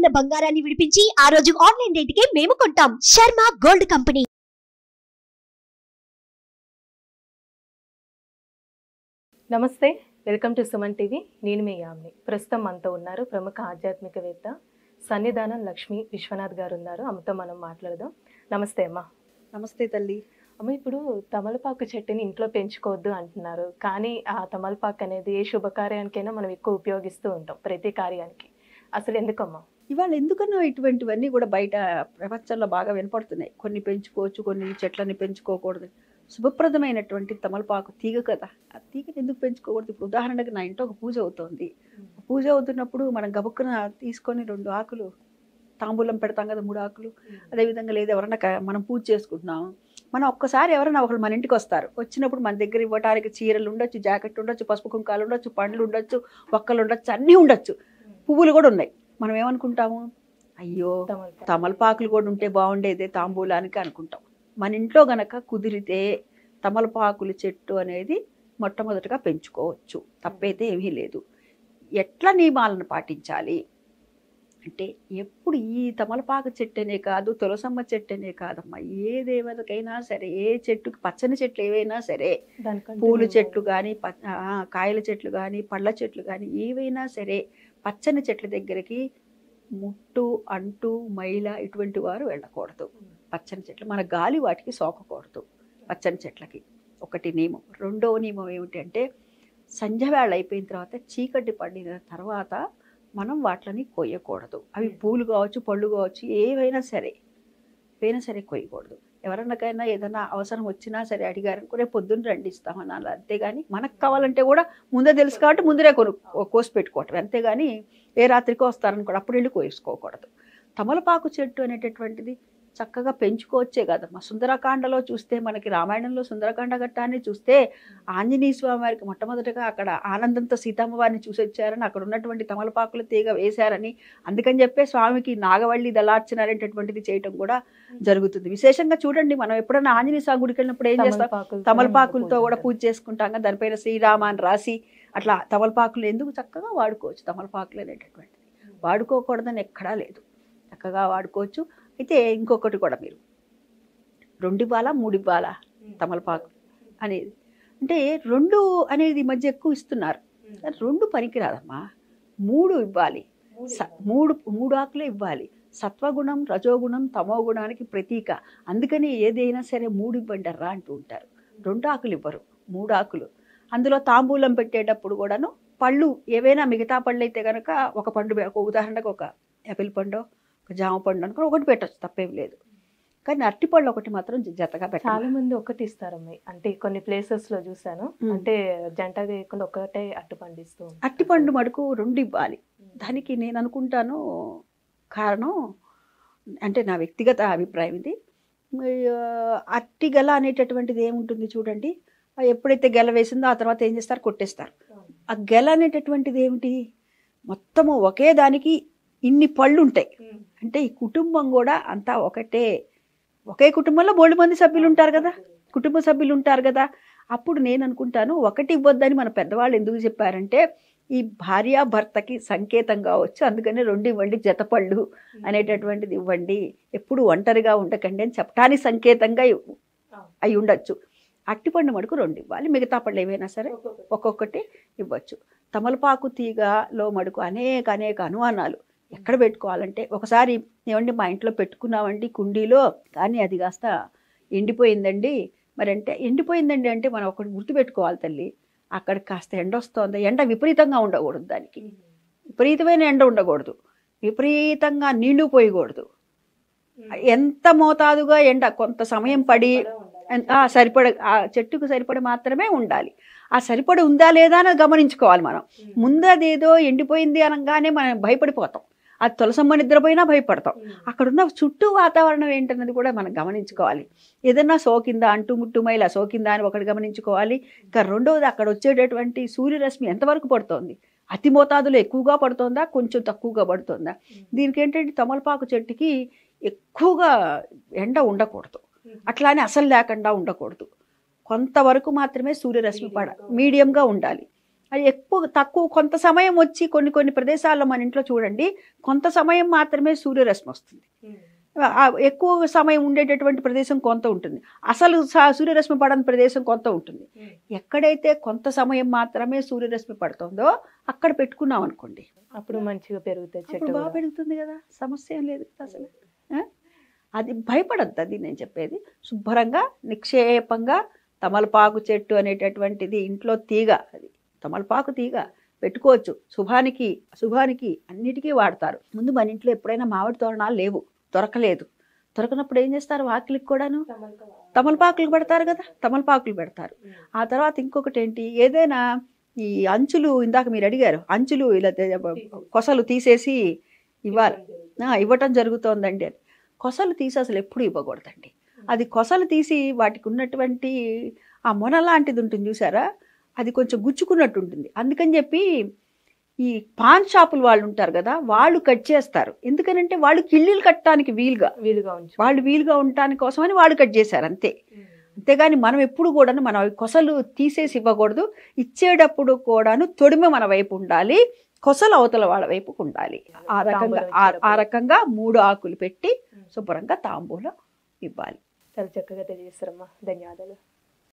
ఉన్న బంగారాన్ని విడిపించి ఆ రోజు ఆన్లైన్ రేటుకే మేము కొంటాం. Sharma gold company. నమస్తే, వెల్కమ్ టు సుమన్ టీవీ. నేను మీ యామ్ని. ప్రస్తుతం మనతో ఉన్నారు ప్రముఖ ఆధ్యాత్మికవేత్త సన్నిధానం లక్ష్మీ విశ్వనాథ్ గారు ఉన్నారు. ఆమెతో మనం మాట్లాడదాం. నమస్తే అమ్మా. నమస్తే తల్లి. అమ్మ, ఇప్పుడు తమలపాకు చెట్టుని ఇంట్లో పెంచుకోవద్దు అంటున్నారు, కానీ ఆ తమలపాకు అనేది ఏ శుభకార్యానికైనా మనం ఎక్కువ ఉపయోగిస్తూ ఉంటాం, ప్రతి కార్యానికి. అసలు ఎందుకమ్మా? ఇవాళ ఎందుకనో ఇటువంటివన్నీ కూడా బయట ప్రపంచంలో బాగా వినపడుతున్నాయి. కొన్ని పెంచుకోవచ్చు, కొన్ని చెట్లని పెంచుకోకూడదు. శుభప్రదమైనటువంటి తమలపాకు తీగ కదా, ఆ తీగని ఎందుకు పెంచుకోకూడదు? ఇప్పుడు ఉదాహరణకు నా ఇంట్లో ఒక పూజ అవుతుంది. పూజ అవుతున్నప్పుడు మనం గబుక్కున తీసుకొని 2 ఆకులు తాంబూలం పెడతాం కదా, 3 ఆకులు. అదేవిధంగా లేదు ఎవరన్నా మనం పూజ చేసుకుంటున్నాం, మనం ఒక్కసారి ఎవరైనా ఒకరు మన ఇంటికి వస్తారు. వచ్చినప్పుడు మన దగ్గర ఇవ్వడానికి చీరలు ఉండొచ్చు, జాకెట్ ఉండొచ్చు, పసుపు కుంకాలు ఉండొచ్చు, పండ్లు ఉండొచ్చు, ఒక్కలు ఉండొచ్చు, అన్నీ ఉండొచ్చు, పువ్వులు కూడా ఉన్నాయి. మనం ఏమనుకుంటాము, అయ్యో తమలపాకులు కూడా ఉంటే బాగుండేదే తాంబూలానికి అనుకుంటాం. మన ఇంట్లో గనక కుదిరితే తమలపాకుల చెట్టు అనేది మొట్టమొదటిగా పెంచుకోవచ్చు, తప్పైతే ఏమీ లేదు. ఎట్లా నియమాలను పాటించాలి అంటే, ఎప్పుడు ఈ తమలపాకు చెట్టనే కాదు, తులసమ్మ చెట్టనే కాదమ్మా, ఏ దేవతకైనా సరే, ఏ చెట్టుకి, పచ్చని చెట్లు ఏవైనా సరే, పూల చెట్లు కానీ, కాయల చెట్లు కానీ, పళ్ళ చెట్లు కానీ, ఏవైనా సరే, పచ్చని చెట్ల దగ్గరికి ముట్టు, అంటు, మైల ఇటువంటి వారు వెళ్ళకూడదు. పచ్చని చెట్లు మన గాలి వాటికి సోకకూడదు. పచ్చని చెట్లకి ఒకటి నియమం. రెండవ నియమం ఏమిటంటే, సంధ్యవేళ అయిపోయిన తర్వాత, చీకటి పడిన తర్వాత మనం వాటిని కొయ్యకూడదు. అవి పూలు కావచ్చు, పళ్ళు కావచ్చు, ఏవైనా సరే కొయ్యకూడదు. ఎవరికైనా ఏదైనా అవసరం వచ్చినా సరే అడిగారనుకో, రేపు పొద్దున్న రండి ఇస్తామనాలి. అంతేగాని మనకు కావాలంటే కూడా ముందే తెలుసు కాబట్టి ముందరే కోసి పెట్టుకోవటం, అంతేగాని ఏ రాత్రికో వస్తారనుకో అప్పుడు వెళ్ళి కోసుకోకూడదు. తమలపాకు చెట్టు అనేటటువంటిది చక్కగా పెంచుకోవచ్చే కదమ్మా. సుందరకాండలో చూస్తే, మనకి రామాయణంలో సుందరకాండ ఘట్టాన్ని చూస్తే, ఆంజనేయ స్వామి వారికి మొట్టమొదటిగా అక్కడ ఆనందంతో సీతమ్మ వారిని చూసి వచ్చారని, అక్కడ ఉన్నటువంటి తమలపాకుల తీగ వేశారని, అందుకని చెప్పే స్వామికి నాగవల్లి దళార్చన అనేటటువంటిది చేయటం కూడా జరుగుతుంది. విశేషంగా చూడండి, మనం ఎప్పుడైనా ఆంజనేయ స్వామి గుడికి వెళ్ళినప్పుడు ఏం చేస్తాం, తమలపాకులతో కూడా పూజ చేసుకుంటాం కదా, దానిపైన శ్రీరామ అని రాసి అట్లా తమలపాకులు ఎందుకు చక్కగా వాడుకోవచ్చు. తమలపాకులు అనేటటువంటిది వాడుకోకూడదని ఎక్కడా లేదు, చక్కగా వాడుకోవచ్చు. అయితే ఇంకొకటి కూడా, మీరు 2 ఇవ్వాలా 3 ఇవ్వాలా తమలపాకు అనేది, అంటే 2 అనేది ఈ మధ్య ఎక్కువ ఇస్తున్నారు. 2 పనికిరాదమ్మా, 3 ఇవ్వాలి. 3 ఆకులే ఇవ్వాలి. సత్వగుణం, రజోగుణం, తమో గుణానికి ప్రతీక. అందుకని ఏదైనా సరే 3 ఇవ్వండి రా అంటూ ఉంటారు. 2 ఆకులు ఇవ్వరు, 3 ఆకులు. అందులో తాంబూలం పెట్టేటప్పుడు కూడాను పళ్ళు ఏవైనా, మిగతా పళ్ళు అయితే కనుక ఒక పండు, ఒక ఉదాహరణకు ఒక యాపిల్ పండు, ఒక జామ పండు అనుకో ఒకటి పెట్టచ్చు, తప్పేం లేదు. కానీ అరటిపళ్ళు ఒకటి మాత్రం జతగా పెట్టాలి. చాలా మంది ఒకటి ఇస్తారమ్మాయి, అంటే కొన్ని ప్లేసెస్ లో చూసాను, అంటే జంట వేయకుండా ఒకటే అరటిపండు ఇస్తూ. అరటిపండు మడుకు 2 ఇవ్వాలి. దానికి నేను అనుకుంటాను కారణం, అంటే నా వ్యక్తిగత అభిప్రాయం ఇది. అరటి గెల అనేటటువంటిది ఏముంటుంది చూడండి, ఎప్పుడైతే గెల వేసిందో ఆ తర్వాత ఏం చేస్తారు, కొట్టేస్తారు. ఆ గెల అనేటటువంటిది ఏమిటి, మొత్తము ఒకే దానికి ఇన్ని పళ్ళు ఉంటాయి. అంటే ఈ కుటుంబం కూడా అంతా ఒకటే, ఒకే కుటుంబంలో బోల్డు మంది సభ్యులు ఉంటారు కదా, కుటుంబ సభ్యులు ఉంటారు కదా. అప్పుడు నేను అనుకుంటాను, ఒకటి ఇవ్వద్దని మన పెద్దవాళ్ళు ఎందుకు చెప్పారంటే, ఈ భార్యాభర్తకి సంకేతం కావచ్చు, అందుకని 2 ఇవ్వండి, జతపళ్ళు అనేటటువంటిది ఇవ్వండి, ఎప్పుడు ఒంటరిగా ఉండకండి అని చెప్పడానికి సంకేతంగా అయి ఉండొచ్చు. అట్టిపండు మడుకు 2 ఇవ్వాలి, మిగతా పళ్ళు ఏవైనా సరే ఒక్కొక్కటి ఇవ్వచ్చు. తమలపాకు తీగలో మడుకు అనేక అనుమానాలు. ఎక్కడ పెట్టుకోవాలంటే, ఒకసారి ఏమండి మా ఇంట్లో పెట్టుకున్నామండి కుండీలో, కానీ అది కాస్త ఎండిపోయిందండి. మరి అంటే ఎండిపోయిందండి అంటే మనం ఒకటి గుర్తుపెట్టుకోవాలి తల్లి, అక్కడ కాస్త ఎండ వస్తుంది, ఎండ విపరీతంగా ఉండకూడదు, దానికి విపరీతమైన ఎండ ఉండకూడదు, విపరీతంగా నీళ్లు పోయకూడదు. ఎంత మోతాదుగా ఎండ కొంత సమయం పడి సరిపడ, ఆ చెట్టుకు సరిపడ మాత్రమే ఉండాలి. ఆ సరిపడ ఉందా లేదా అని గమనించుకోవాలి మనం. ముందదేదో ఎండిపోయింది అనగానే మనం భయపడిపోతాం, అది తులసమ్మ నిద్రపోయినా భయపడతాం. అక్కడున్న చుట్టూ వాతావరణం ఏంటన్నది కూడా మనం గమనించుకోవాలి. ఏదన్నా సోకిందా, అంటు ముట్టు మైల సోకిందా అని ఒకటి గమనించుకోవాలి. ఇంకా రెండవది, అక్కడ వచ్చేటటువంటి సూర్యరశ్మి ఎంతవరకు పడుతోంది, అతి మోతాదులో ఎక్కువగా పడుతుందా, కొంచెం తక్కువగా పడుతుందా. దీనికి ఏంటంటే తమలపాకు చెట్టుకి ఎక్కువగా ఎండ ఉండకూడదు, అట్లానే అసలు లేకుండా ఉండకూడదు, కొంతవరకు మాత్రమే సూర్యరశ్మి మీడియంగా ఉండాలి. అది ఎక్కువ తక్కువ కొంత సమయం వచ్చి కొన్ని ప్రదేశాల్లో మన ఇంట్లో చూడండి కొంత సమయం మాత్రమే సూర్యరశ్మి వస్తుంది. ఎక్కువ సమయం ఉండేటటువంటి ప్రదేశం కొంత ఉంటుంది, అసలు సూర్యరశ్మి పడని ప్రదేశం కొంత ఉంటుంది. ఎక్కడైతే కొంత సమయం మాత్రమే సూర్యరశ్మి పడుతుందో అక్కడ పెట్టుకున్నాం అనుకోండి, అప్పుడు మంచిగా పెరుగుతుంది, చెట్టు బాగా పెరుగుతుంది కదా, సమస్య ఏం లేదు కదా అసలు. అది భయపడద్దు, అది నేను చెప్పేది. శుభ్రంగా నిక్షేపంగా తమలపాకు చెట్టు అనేటటువంటిది ఇంట్లో తీగ, అది తమలపాకు తీగ పెట్టుకోవచ్చు. శుభానికి అశుభానికి అన్నిటికీ వాడతారు. ముందు మన ఇంట్లో ఎప్పుడైనా మామిడి తోరణాలు లేవు, దొరకనప్పుడు ఏం చేస్తారు, వాకిలికి కూడాను తమలపాకులు పెడతారు కదా, తమలపాకులు పెడతారు. ఆ తర్వాత ఇంకొకటి ఏంటి, ఏదైనా ఈ అంచులు ఇందాక మీరు అడిగారు, అంచులు ఇలా కొసలు తీసేసి ఇవ్వటం జరుగుతోందండి అని. కొసలు తీసి అసలు ఎప్పుడు ఇవ్వకూడదండి. అది కొసలు తీసి వాటికి ఉన్నటువంటి ఆ మొన లాంటిది ఉంటుంది చూసారా, అది కొంచెం గుచ్చుకున్నట్టు ఉంటుంది. అందుకని చెప్పి ఈ పాన్ షాపులు వాళ్ళు ఉంటారు కదా, వాళ్ళు కట్ చేస్తారు. ఎందుకనంటే వాళ్ళు కిళ్ళీలు కట్టడానికి వాళ్ళు వీలుగా ఉండటానికి కోసమని వాళ్ళు కట్ చేశారు అంతే. అంతేగాని మనం ఎప్పుడు కూడా మనం కొసలు తీసేసి ఇవ్వకూడదు. ఇచ్చేటప్పుడు కూడాను తొడిమ మన వైపు ఉండాలి, కొసలు అవతల వాళ్ళ వైపుకు ఉండాలి. ఆ రకంగా 3 ఆకులు పెట్టి శుభ్రంగా తాంబూలం ఇవ్వాలి. చాలా చక్కగా తెలియజేస్తారమ్మా, ధన్యవాదాలు.